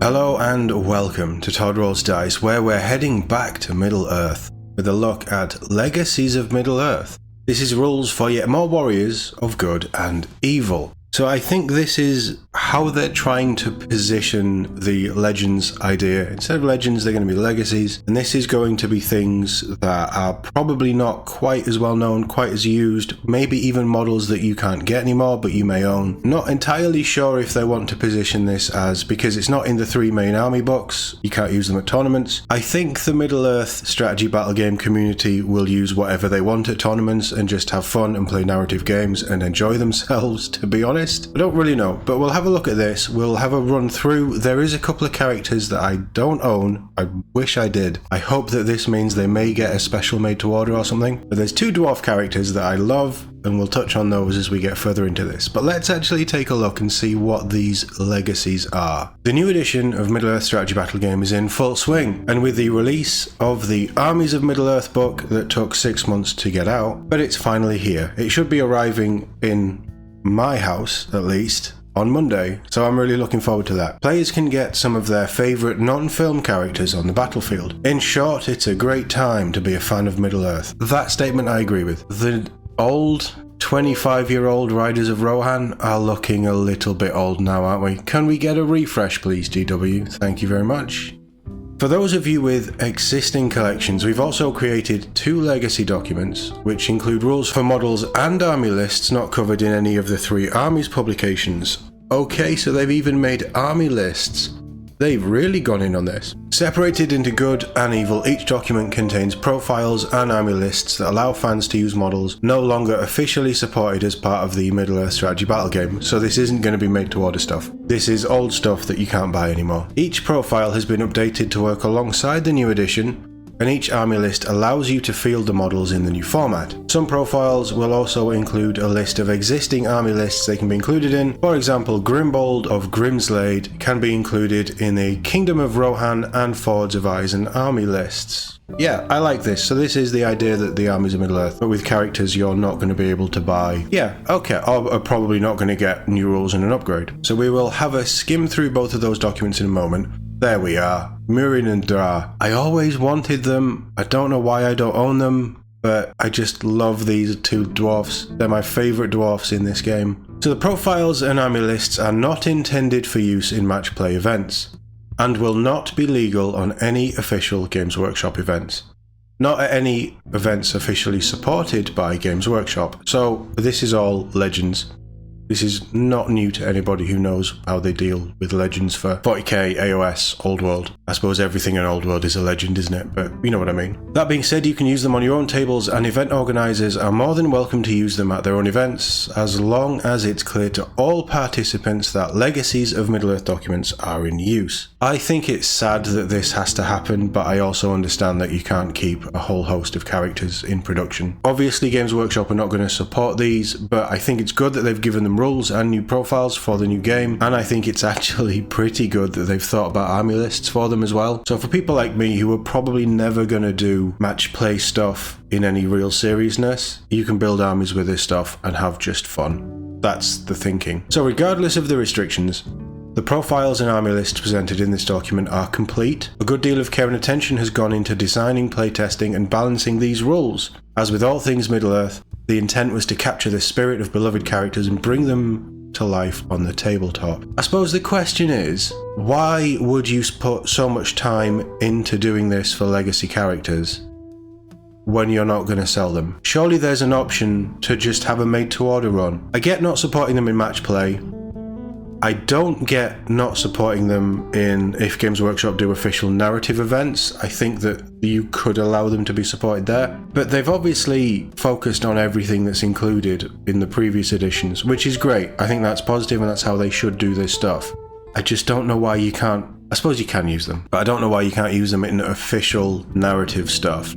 Hello and welcome to Todd Rolls Dice, where we're heading back to Middle-earth with a look at Legacies of Middle-earth. This is rules for yet more warriors of good and evil. So I think this is how they're trying to position the Legends idea. Instead of Legends, they're going to be Legacies, and this is going to be things that are probably not quite as well known, quite as used, maybe even models that you can't get anymore but you may own. Not entirely sure if they want to position this as, because it's not in the 3 main army books, you can't use them at tournaments. I think the Middle-earth strategy battle game community will use whatever they want at tournaments and just have fun and play narrative games and enjoy themselves, to be honest. I don't really know, but we'll have a look at this. We'll have a run through. There is a couple of characters that I don't own. I wish I did. I hope that this means they may get a special made to order or something. But there's 2 dwarf characters that I love, and we'll touch on those as we get further into this. But let's actually take a look and see what these legacies are. The new edition of Middle-earth strategy battle game is in full swing, and with the release of the Armies of Middle-earth book that took 6 months to get out, but it's finally here. It should be arriving in my house, at least, on Monday, so I'm really looking forward to that. Players can get some of their favourite non-film characters on the battlefield. In short, it's a great time to be a fan of Middle-earth. That statement I agree with. The old 25-year-old riders of Rohan are looking a little bit old now, aren't we? Can we get a refresh, please, GW? Thank you very much. For those of you with existing collections, we've also created 2 legacy documents, which include rules for models and army lists not covered in any of the 3 armies publications. Okay, so they've even made army lists. They've really gone in on this. Separated into good and evil, each document contains profiles and army lists that allow fans to use models no longer officially supported as part of the Middle-earth strategy battle game, so this isn't going to be made to order stuff. This is old stuff that you can't buy anymore. Each profile has been updated to work alongside the new edition, and each army list allows you to field the models in the new format. Some profiles will also include a list of existing army lists they can be included in. For example, Grimbold of Grimslade can be included in the Kingdom of Rohan and Fords of Eisen army lists. Yeah, I like this. So this is the idea that the armies of Middle-earth, but with characters you're not going to be able to buy. Yeah, okay, or are probably not going to get new rules and an upgrade. So we will have a skim through both of those documents in a moment. There we are, Murin and Dra. I always wanted them. I don't know why I don't own them, but I just love these 2 dwarfs. They're my favourite dwarfs in this game. So the profiles and army lists are not intended for use in match play events, and will not be legal on any official Games Workshop events. Not at any events officially supported by Games Workshop. So this is all Legends. This is not new to anybody who knows how they deal with Legends for 40k, AOS, Old World. I suppose everything in Old World is a legend, isn't it? But you know what I mean. That being said, you can use them on your own tables, and event organisers are more than welcome to use them at their own events, as long as it's clear to all participants that Legacies of Middle-earth documents are in use. I think it's sad that this has to happen, but I also understand that you can't keep a whole host of characters in production. Obviously, Games Workshop are not going to support these, but I think it's good that they've given them rules and new profiles for the new game, and I think it's actually pretty good that they've thought about army lists for them as well. So for people like me who are probably never going to do match play stuff in any real seriousness, you can build armies with this stuff and have just fun. That's the thinking. So regardless of the restrictions, the profiles and army lists presented in this document are complete. A good deal of care and attention has gone into designing, playtesting and balancing these rules. As with all things Middle-earth, the intent was to capture the spirit of beloved characters and bring them to life on the tabletop. I suppose the question is, why would you put so much time into doing this for legacy characters when you're not going to sell them? Surely there's an option to just have a made-to-order run. I get not supporting them in match play. I don't get not supporting them in if Games Workshop do official narrative events. I think that you could allow them to be supported there. But they've obviously focused on everything that's included in the previous editions, which is great. I think that's positive and that's how they should do this stuff. I just don't know why you can't. I suppose you can use them, but I don't know why you can't use them in official narrative stuff.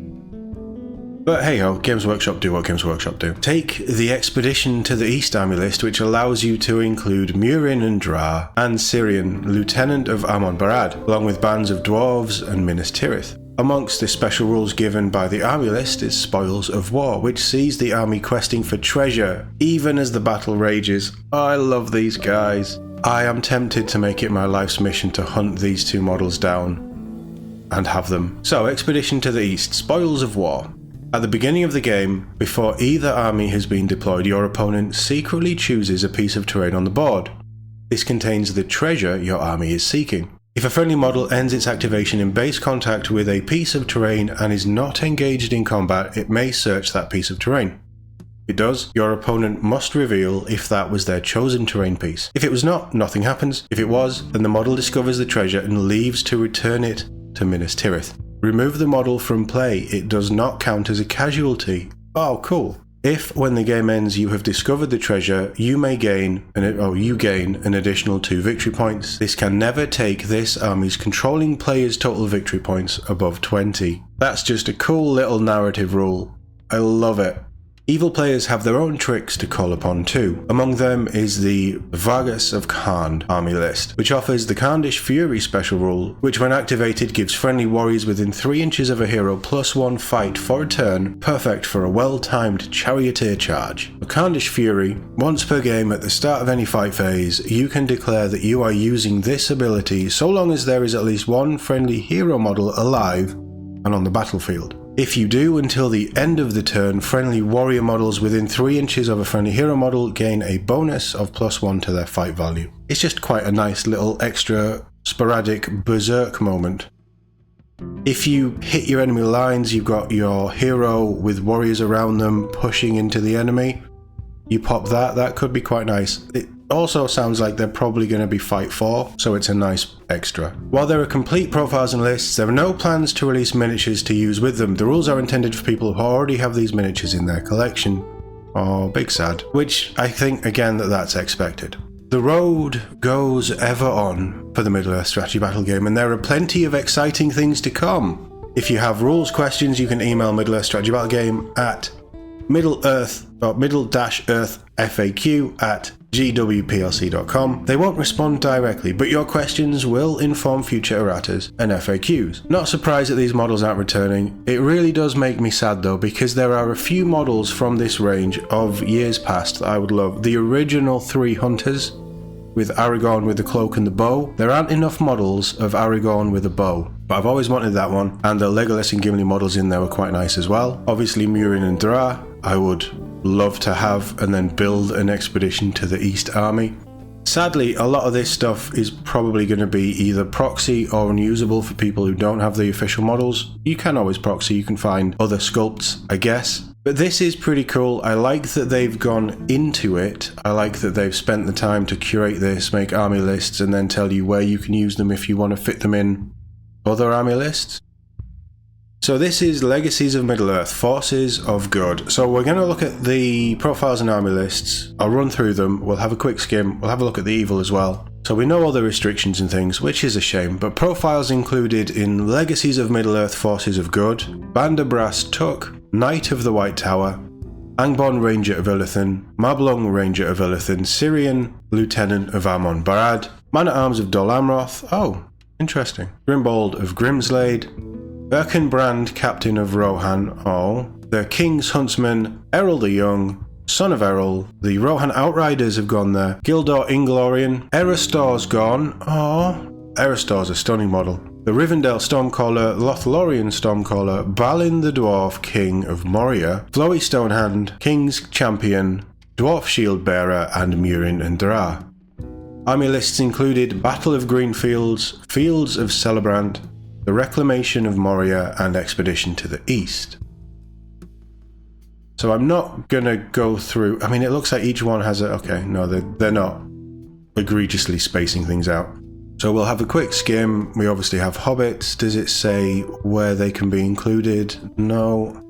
But hey ho, Games Workshop do what Games Workshop do. Take the Expedition to the East army list, which allows you to include Murin and Dra and Syrian, Lieutenant of Amon Barad, along with bands of Dwarves and Minas Tirith. Amongst the special rules given by the army list is Spoils of War, which sees the army questing for treasure, even as the battle rages. Oh, I love these guys. I am tempted to make it my life's mission to hunt these two models down and have them. So, Expedition to the East, Spoils of War. At the beginning of the game, before either army has been deployed, your opponent secretly chooses a piece of terrain on the board. This contains the treasure your army is seeking. If a friendly model ends its activation in base contact with a piece of terrain and is not engaged in combat, it may search that piece of terrain. If it does, your opponent must reveal if that was their chosen terrain piece. If it was not, nothing happens. If it was, then the model discovers the treasure and leaves to return it to Minas Tirith. Remove the model from play, it does not count as a casualty. Oh, cool. If, when the game ends, you have discovered the treasure, you gain an additional 2 victory points. This can never take this army's controlling player's total victory points above 20. That's just a cool little narrative rule. I love it. Evil players have their own tricks to call upon too. Among them is the Vargas of Khand army list, which offers the Khandish Fury special rule, which when activated gives friendly warriors within 3 inches of a hero +1 fight for a turn, perfect for a well-timed charioteer charge. The Khandish Fury, once per game at the start of any fight phase, you can declare that you are using this ability so long as there is at least one friendly hero model alive and on the battlefield. If you do until the end of the turn, friendly warrior models within 3 inches of a friendly hero model gain a bonus of +1 to their fight value. It's just quite a nice little extra sporadic berserk moment. If you hit your enemy lines, you've got your hero with warriors around them pushing into the enemy. You pop that could be quite nice. It also sounds like they're probably going to be fight 4, so it's a nice extra. While there are complete profiles and lists, there are no plans to release miniatures to use with them. The rules are intended for people who already have these miniatures in their collection. Oh, big sad. Which I think, again, that's expected. The road goes ever on for the Middle-earth strategy battle game, and there are plenty of exciting things to come. If you have rules questions, you can email Middle-earth strategy battle game at middle-FAQ@gwplc.com. They won't respond directly, but your questions will inform future erratas and FAQs. Not surprised that these models aren't returning. It really does make me sad though, because there are a few models from this range of years past that I would love. The original 3 hunters with Aragorn with the cloak and the bow. There aren't enough models of Aragorn with a bow, but I've always wanted that one, and the Legolas and Gimli models in there were quite nice as well. Obviously Murin and Dra, I would love to have and then build an expedition to the East Army. Sadly, a lot of this stuff is probably going to be either proxy or unusable for people who don't have the official models. You can always proxy, you can find other sculpts, I guess. But this is pretty cool. I like that they've gone into it. I like that they've spent the time to curate this, make army lists, and then tell you where you can use them if you want to fit them in other army lists. So this is Legacies of Middle-earth, Forces of Good. So we're going to look at the profiles and army lists. I'll run through them, we'll have a quick skim, we'll have a look at the evil as well. So we know all the restrictions and things, which is a shame, but profiles included in Legacies of Middle-earth, Forces of Good, Bandabras Tuk, Knight of the White Tower, Angbon Ranger of Illithon, Mablung Ranger of Illithon, Syrian Lieutenant of Amon Barad, Man-at-Arms of Dol Amroth, oh, interesting, Grimbold of Grimslade, Birkenbrand, Captain of Rohan, oh, the King's Huntsman, Errol the Young, Son of Errol, the Rohan Outriders have gone there, Gildor Inglorian, Eristor's gone, oh, Eristor's a stunning model, the Rivendell Stormcaller, Lothlorien Stormcaller, Balin the Dwarf, King of Moria, Flowey Stonehand, King's Champion, Dwarf Shield Bearer, and Murin and Dra. Army lists included Battle of Greenfields, Fields of Celebrant, the Reclamation of Moria, and Expedition to the East. So I'm not gonna go through, I mean it looks like each one has a, okay, no they're not egregiously spacing things out. So we'll have a quick skim. We obviously have hobbits. Does it say where they can be included? No.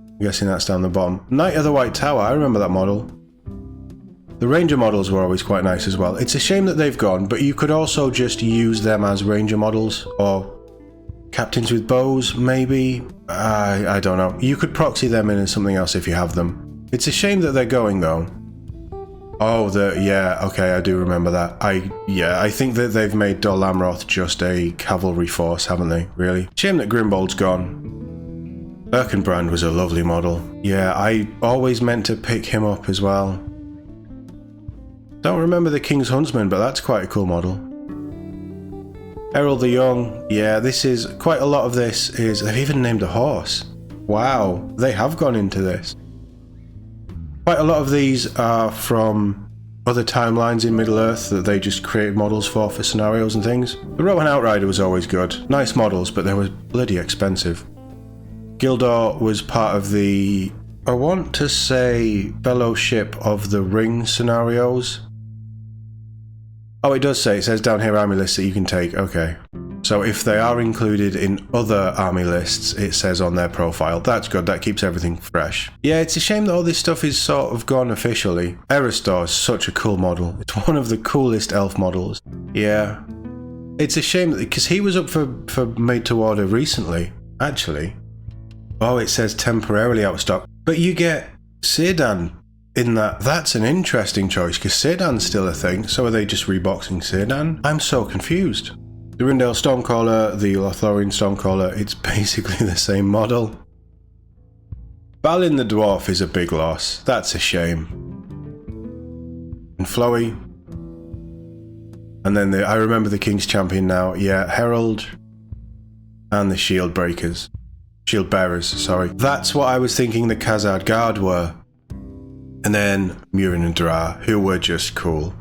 I'm guessing that's down the bottom. Knight of the White Tower, I remember that model. The Ranger models were always quite nice as well. It's a shame that they've gone, but you could also just use them as Ranger models, or captains with bows, maybe? I don't know. You could proxy them in as something else if you have them. It's a shame that they're going though. Oh, yeah, okay, I do remember that. I think that they've made Dol Amroth just a cavalry force, haven't they, really? Shame that Grimbold's gone. Birkenbrand was a lovely model. Yeah, I always meant to pick him up as well. Don't remember the King's Huntsman, but that's quite a cool model. Harold the Young. Yeah, this is quite a lot of this is... They've even named a horse. Wow, they have gone into this. Quite a lot of these are from other timelines in Middle-earth that they just created models for scenarios and things. The Rohan Outrider was always good. Nice models, but they were bloody expensive. Gildor was part of the, I want to say, Fellowship of the Ring scenarios. Oh, it does say, it says down here army lists that you can take, okay. So if they are included in other army lists, it says on their profile. That's good, that keeps everything fresh. Yeah, it's a shame that all this stuff is sort of gone officially. Eristor is such a cool model. It's one of the coolest elf models. Yeah. It's a shame, because he was up for made to order recently, actually. Oh, it says temporarily out of stock. But you get Círdan in that. That's an interesting choice, because Círdan's still a thing. So are they just reboxing Círdan? I'm so confused. The Rindale Stormcaller, the Lothlorien Stormcaller, it's basically the same model. Balin the Dwarf is a big loss. That's a shame. And Flowey. And then I remember the King's Champion now. Yeah, Herald. And the Shield Breakers. Shield Bearers, sorry. That's what I was thinking the Khazad Guard were. And then Murin and Dra, who were just cool.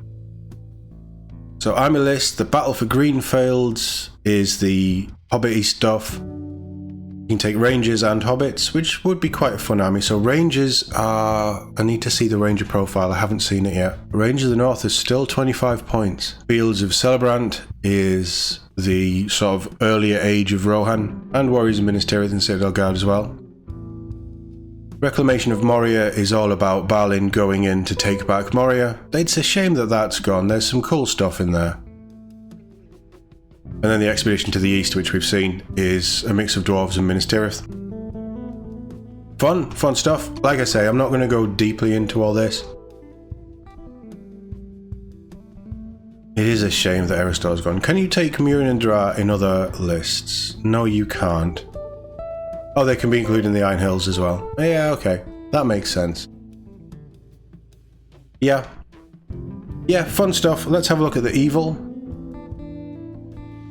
So army list, the Battle for Greenfields is the hobbit-y stuff. You can take Rangers and Hobbits, which would be quite a fun army. So Rangers are... I need to see the Ranger profile, I haven't seen it yet. Rangers of the North is still 25 points. Fields of Celebrant is the sort of earlier age of Rohan, and Warriors of Minas Tirith and Citadel Guard as well. Reclamation of Moria is all about Balin going in to take back Moria. It's a shame that that's gone, there's some cool stuff in there. And then the Expedition to the East, which we've seen, is a mix of Dwarves and Minas Tirith. Fun stuff. Like I say, I'm not going to go deeply into all this. It is a shame that Eristor's gone. Can you take Murin and Dra in other lists? No, you can't. Oh, they can be included in the Iron Hills as well. Yeah, okay. That makes sense. Yeah. Yeah, fun stuff. Let's have a look at the evil.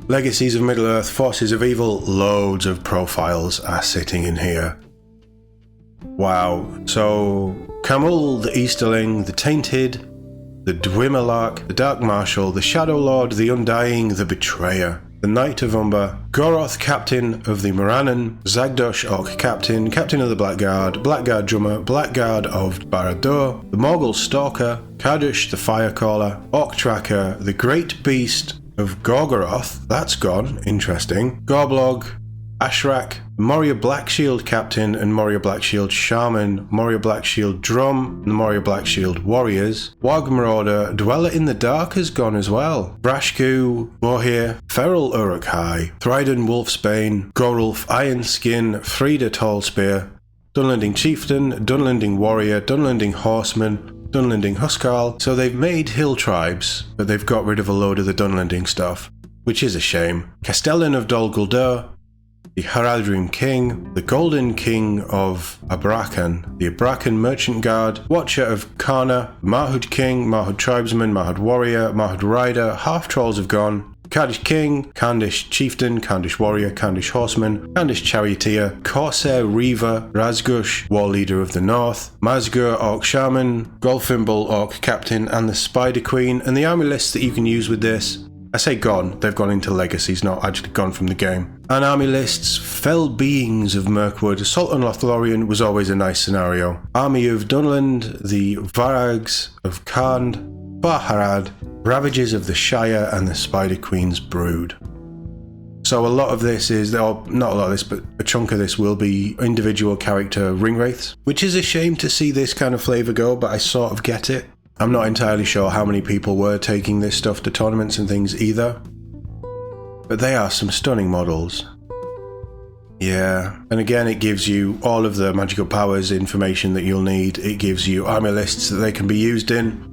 Legacies of Middle-earth, Forces of Evil. Loads of profiles are sitting in here. Wow. So, Camul, the Easterling, the Tainted, the Dwemerlark, the Dark Marshal, the Shadow Lord, the Undying, the Betrayer, the Knight of Umber, Goroth, Captain of the Morannon, Zagdosh, Orc Captain, Captain of the Blackguard, Blackguard Drummer, Blackguard of Barad-dûr, the Morgul Stalker, Kardush, the Firecaller, Orc Tracker, the Great Beast of Gorgoroth, that's gone, interesting, Gorblog, Ashrak, Moria Blackshield Captain and Moria Blackshield Shaman, Moria Blackshield Drum, and Moria Blackshield Warriors. Warg Marauder, Dweller in the Dark has gone as well. Brashku, Borhir, Feral Uruk-hai, Thryden Wolfsbane, Gorulf Ironskin, Frida Tallspear, Dunlending Chieftain, Dunlending Warrior, Dunlending Horseman, Dunlending Huskarl. So they've made hill tribes, but they've got rid of a load of the Dunlending stuff, which is a shame. Castellan of Dol Guldur, the Haraldrim King, the Golden King of Abrakan, the Abrakan Merchant Guard, Watcher of Karna, Marhud King, Marhud Tribesman, Marhud Warrior, Marhud Rider, Half Trolls have gone, Kardish King, Kandish Chieftain, Kandish Warrior, Kandish Horseman, Kandish Charioteer, Corsair Reaver, Razgush, War Leader of the North, Mazgur Orc Shaman, Golfimble Orc Captain, and the Spider Queen. And the army lists that you can use with this, I say gone, they've gone into Legacies, not actually gone from the game. And army lists, Fell Beings of Mirkwood, Assault on Lothlorien was always a nice scenario. Army of Dunland, the Varags of Karn, Baharad, Ravages of the Shire, and the Spider Queen's Brood. So a lot of this is, or not a lot of this, but a chunk of this will be individual character ring wraiths, which is a shame to see this kind of flavour go, but I sort of get it. I'm not entirely sure how many people were taking this stuff to tournaments and things either, but they are some stunning models. Yeah, and again it gives you all of the magical powers information that you'll need. It gives you army lists that they can be used in.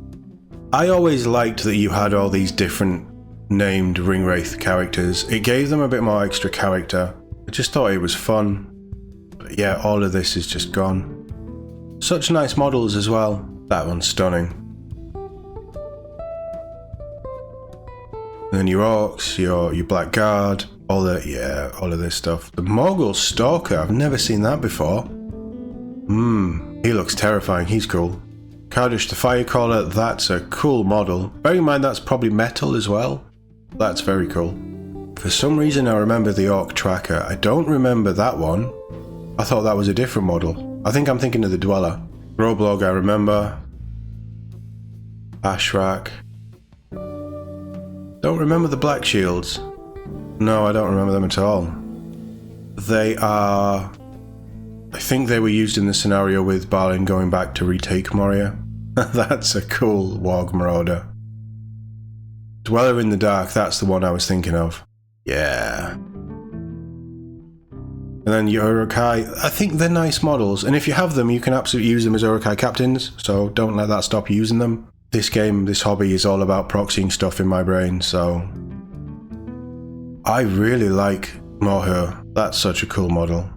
I always liked that you had all these different named ringwraith characters. It gave them a bit more extra character. I just thought it was fun. But yeah, all of this is just gone. Such nice models as well. That one's stunning. And then your orcs, your black guard, all of this stuff. The Morgul Stalker, I've never seen that before. He looks terrifying, he's cool. Kardush the Firecaller, that's a cool model. Bear in mind that's probably metal as well. That's very cool. For some reason I remember the Orc Tracker. I don't remember that one. I thought that was a different model. I think I'm thinking of the Dweller. Groblog I remember. Ashrak. Don't remember the Black Shields. No, I don't remember them at all. They are... I think they were used in the scenario with Balin going back to retake Moria. That's a cool Warg Marauder. Dweller in the Dark, that's the one I was thinking of. Yeah. And then your Urukai, I think they're nice models, and if you have them, you can absolutely use them as Urukai captains, so don't let that stop you using them. This game, this hobby is all about proxying stuff in my brain, so... I really like Mohur. That's such a cool model.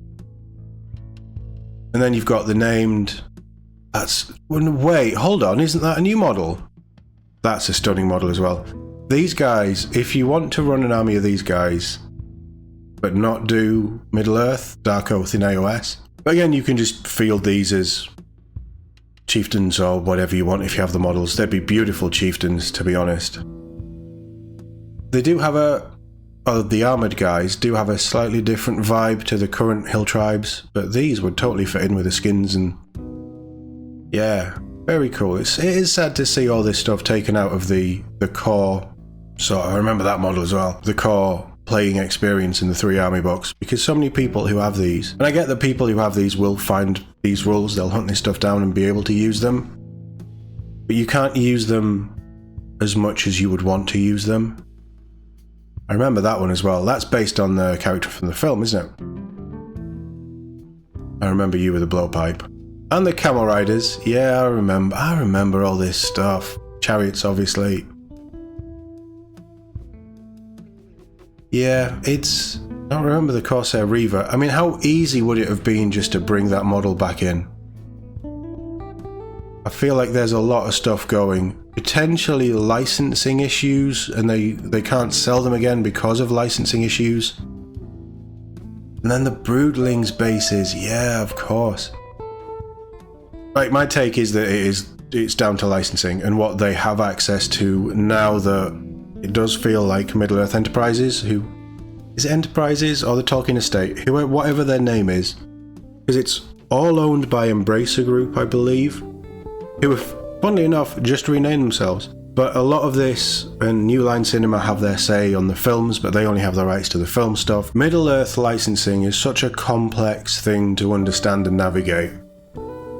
And then you've got the named... Wait, hold on, isn't that a new model? That's a stunning model as well. These guys, if you want to run an army of these guys, but not do Middle-earth, Dark Oath in AOS, again, you can just field these as chieftains or whatever you want if you have the models. They'd be beautiful chieftains, to be honest. They do have the armoured guys do have a slightly different vibe to the current hill tribes, but these would totally fit in with the skins and... yeah, very cool. It is sad to see all this stuff taken out of the core. So I remember that model as well. The core playing experience in the 3 army books, because so many people who have these, and I get that people who have these will find these rules, they'll hunt this stuff down and be able to use them, but you can't use them as much as you would want to use them. I remember that one as well. That's based on the character from the film, isn't it? I remember you with the blowpipe. And the camel riders. Yeah, I remember all this stuff. Chariots, obviously. Yeah, I don't remember the Corsair Reaver. I mean, how easy would it have been just to bring that model back in? I feel like there's a lot of stuff going. Potentially licensing issues, and they can't sell them again because of licensing issues. And then the Broodlings bases. Yeah, of course. Right, my take is that it's down to licensing and what they have access to now that it does feel like Middle-earth Enterprises, is it Enterprises or the Tolkien Estate, whatever their name is, because it's all owned by Embracer Group, I believe, who have, funnily enough, just renamed themselves. But a lot of this, and New Line Cinema have their say on the films, but they only have the rights to the film stuff. Middle-earth licensing is such a complex thing to understand and navigate.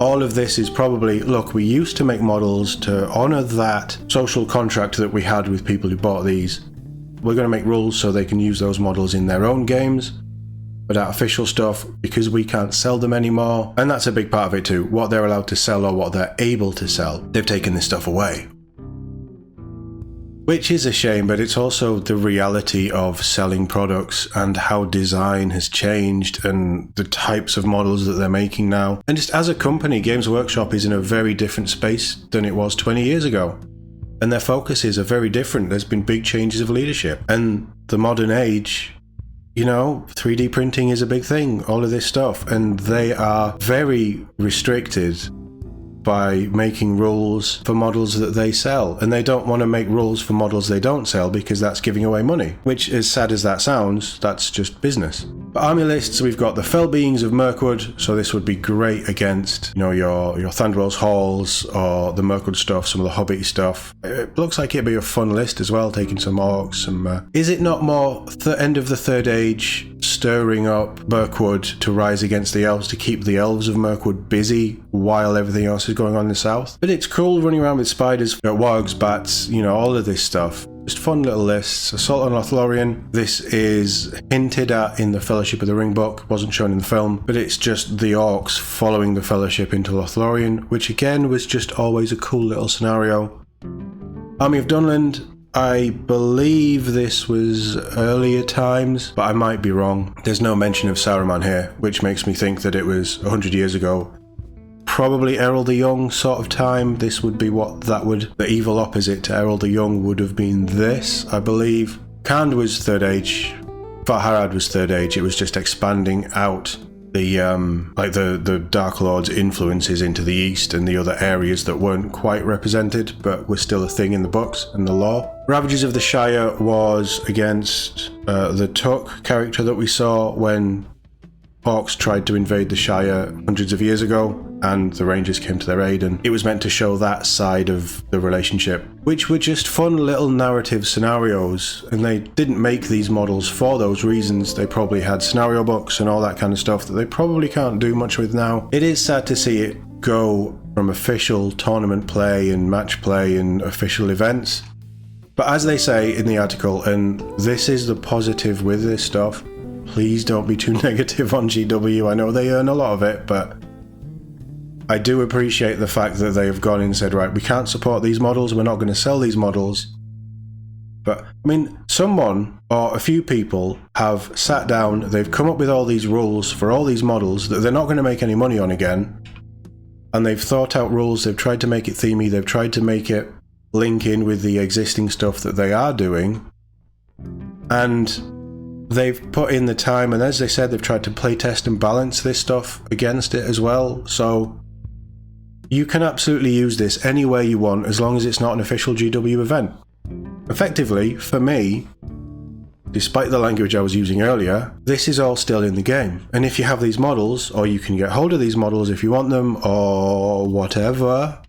All of this is probably, look, we used to make models to honour that social contract that we had with people who bought these. We're going to make rules so they can use those models in their own games, but artificial stuff, because we can't sell them anymore, and that's a big part of it too, what they're allowed to sell or what they're able to sell. They've taken this stuff away. Which is a shame, but it's also the reality of selling products and how design has changed and the types of models that they're making now. And just as a company, Games Workshop is in a very different space than it was 20 years ago. And their focuses are very different. There's been big changes of leadership. And the modern age, you know, 3D printing is a big thing, all of this stuff. And they are very restricted by making rules for models that they sell, and they don't want to make rules for models they don't sell because that's giving away money, which, as sad as that sounds, that's just business. For army lists, we've got the Fell Beings of Mirkwood, so this would be great against, you know, your Thandril's Halls or the Mirkwood stuff, some of the Hobbit stuff. It looks like it'd be a fun list as well, taking some orcs, some... Is it not more end of the Third Age, stirring up Mirkwood to rise against the elves, to keep the elves of Mirkwood busy while everything else is going on in the south? But it's cool running around with spiders, wargs, bats, you know, all of this stuff. Just fun little lists. Assault on Lothlorien. This is hinted at in the Fellowship of the Ring book, wasn't shown in the film, but it's just the orcs following the Fellowship into Lothlorien, which again was just always a cool little scenario. Army of Dunland. I believe this was earlier times, but I might be wrong. There's no mention of Saruman here, which makes me think that it was 100 years ago. probably Errol the Young sort of time. This would be the evil opposite to Errol the Young would have been this, I believe. Khand was Third Age, Farharad was Third Age. It was just expanding out the Dark Lord's influences into the east and the other areas that weren't quite represented but were still a thing in the books and the lore. Ravagers of the Shire was against the Tuk character that we saw when Orcs tried to invade the Shire hundreds of years ago, and the Rangers came to their aid, and it was meant to show that side of the relationship, which were just fun little narrative scenarios, and they didn't make these models for those reasons. They probably had scenario books and all that kind of stuff that they probably can't do much with now. It is sad to see it go from official tournament play and match play and official events, but as they say in the article, and this is the positive with this stuff, please don't be too negative on GW. I know they earn a lot of it, but I do appreciate the fact that they have gone in and said, right, we can't support these models, we're not going to sell these models. But, I mean, someone or a few people have sat down, they've come up with all these rules for all these models that they're not going to make any money on again, and they've thought out rules, they've tried to make it themey, they've tried to make it link in with the existing stuff that they are doing, and they've put in the time, and as they said, they've tried to play test and balance this stuff against it as well. So you can absolutely use this any way you want as long as it's not an official GW event. Effectively, for me, despite the language I was using earlier, this is all still in the game. And if you have these models, or you can get hold of these models if you want them, or whatever, ...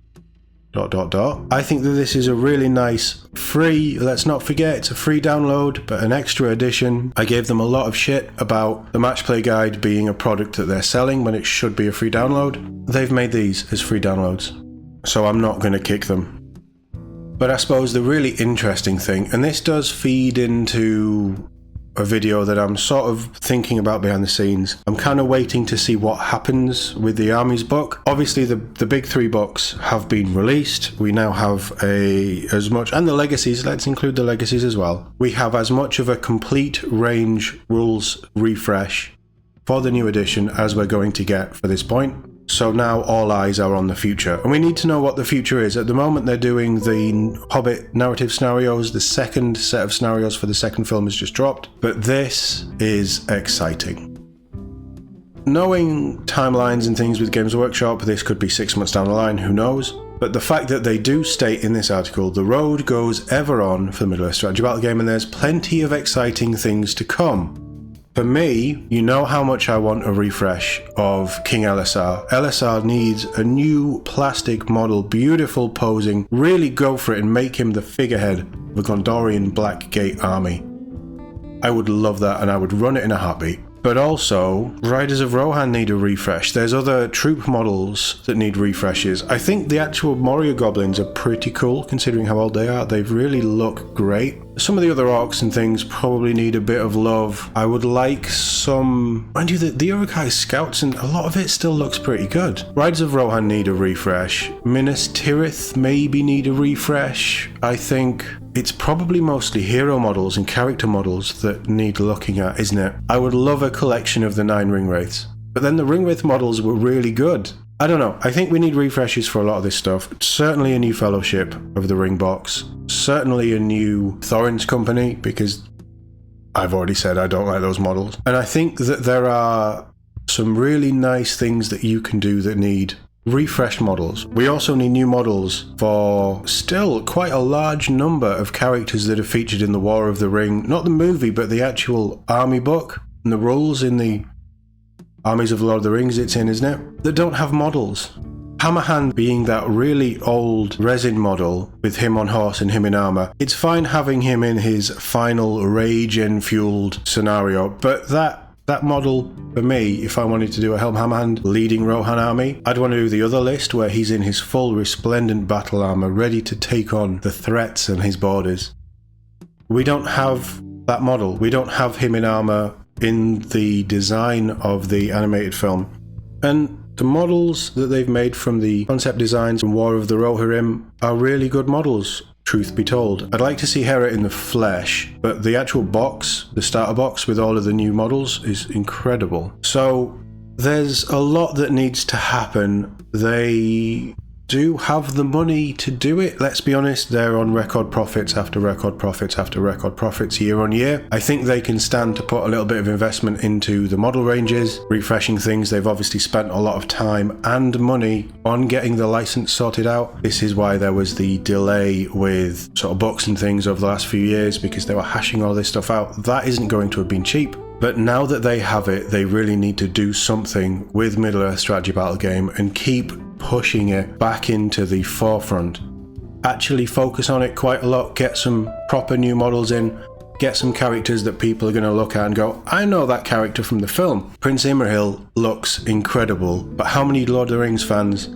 I think that this is a really nice free, let's not forget, it's a free download, but an extra edition. I gave them a lot of shit about the match play guide being a product that they're selling when it should be a free download. They've made these as free downloads, so I'm not going to kick them. But I suppose the really interesting thing, and this does feed into a video that I'm sort of thinking about behind the scenes. I'm kind of waiting to see what happens with the Armies book. Obviously the big three books have been released. We now have as much, and the Legacies, let's include the Legacies as well. We have as much of a complete range rules refresh for the new edition as we're going to get for this point. So now all eyes are on the future, and we need to know what the future is. At the moment they're doing the Hobbit narrative scenarios. The second set of scenarios for the second film has just dropped, but this is exciting. Knowing timelines and things with Games Workshop, this could be 6 months down the line, who knows? But the fact that they do state in this article, the road goes ever on for the Middle-earth strategy battle game, and there's plenty of exciting things to come. For me, you know how much I want a refresh of King LSR. LSR needs a new plastic model, beautiful posing, really go for it and make him the figurehead of a Gondorian Blackgate army. I would love that, and I would run it in a heartbeat. But also, Riders of Rohan need a refresh. There's other troop models that need refreshes. I think the actual Moria Goblins are pretty cool, considering how old they are. They really look great. Some of the other orcs and things probably need a bit of love. I would like some... Mind you, the Uruk-hai Scouts, and a lot of it still looks pretty good. Riders of Rohan need a refresh. Minas Tirith maybe need a refresh. I think it's probably mostly hero models and character models that need looking at, isn't it? I would love a collection of the 9 Ringwraiths. But then the Ringwraith models were really good. I don't know, I think we need refreshes for a lot of this stuff. Certainly a new Fellowship of the Ring box. Certainly a new Thorin's Company, because I've already said I don't like those models. And I think that there are some really nice things that you can do that need refreshed models. We also need new models for still quite a large number of characters that are featured in the War of the Ring. Not the movie, but the actual army book and the rules in the Armies of the Lord of the Rings it's in, isn't it? That don't have models. Hammerhand being that really old resin model with him on horse and him in armor, it's fine having him in his final rage-fueled scenario, but that model, for me, if I wanted to do a Helm Hammerhand leading Rohan army, I'd want to do the other list where he's in his full resplendent battle armor, ready to take on the threats on his borders. We don't have that model. We don't have him in armor in the design of the animated film. And the models that they've made from the concept designs from War of the Rohirrim are really good models, truth be told. I'd like to see Hera in the flesh, but the actual box, the starter box with all of the new models, is incredible. So There's a lot that needs to happen. They do have the money to do it. Let's be honest, they're on record profits after record profits after record profits year on year. I think they can stand to put a little bit of investment into the model ranges, refreshing things. They've obviously spent a lot of time and money on getting the license sorted out. This is why there was the delay with sort of books and things over the last few years, because they were hashing all this stuff out. That isn't going to have been cheap. But now that they have it, they really need to do something with Middle-earth strategy battle game and keep pushing it back into the forefront. Actually focus on it quite a lot, get some proper new models in, get some characters that people are going to look at and go, I know that character from the film. Prince Imrahil looks incredible, but how many Lord of the Rings fans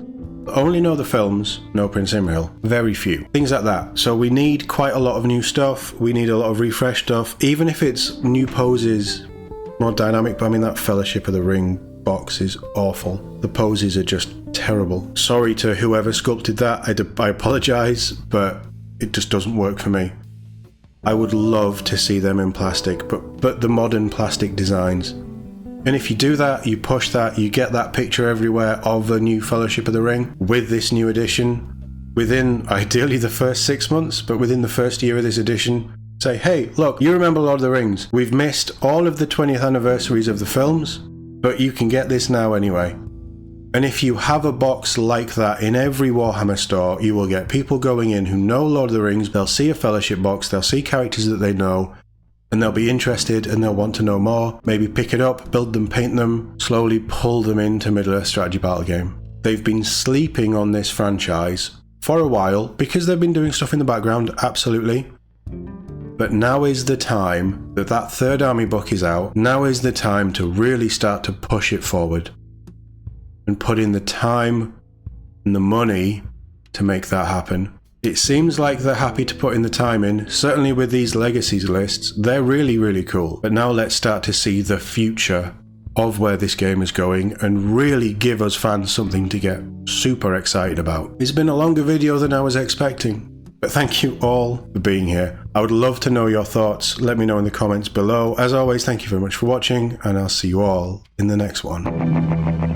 only know the films, know Prince Imrahil? Very few. Things like that. So we need quite a lot of new stuff, we need a lot of refresh stuff, even if it's new poses, more dynamic. But I mean, that Fellowship of the Ring box is awful. The poses are just terrible. Sorry to whoever sculpted that, I apologise, but it just doesn't work for me. I would love to see them in plastic, but the modern plastic designs. And if you do that, you push that, you get that picture everywhere of the new Fellowship of the Ring with this new edition, within ideally the first 6 months, but within the first year of this edition, say, hey, look, you remember Lord of the Rings. We've missed all of the 20th anniversaries of the films, but you can get this now anyway. And if you have a box like that in every Warhammer store, you will get people going in who know Lord of the Rings, they'll see a Fellowship box, they'll see characters that they know, and they'll be interested and they'll want to know more, maybe pick it up, build them, paint them, slowly pull them into Middle-earth strategy battle game. They've been sleeping on this franchise for a while because they've been doing stuff in the background, absolutely. But now is the time that that third army book is out. Now is the time to really start to push it forward and put in the time and the money to make that happen. It seems like they're happy to put in the time in. Certainly with these Legacies lists, they're really, really cool. But now let's start to see the future of where this game is going and really give us fans something to get super excited about. It's been a longer video than I was expecting. But thank you all for being here. I would love to know your thoughts. Let me know in the comments below. As always, thank you very much for watching, and I'll see you all in the next one.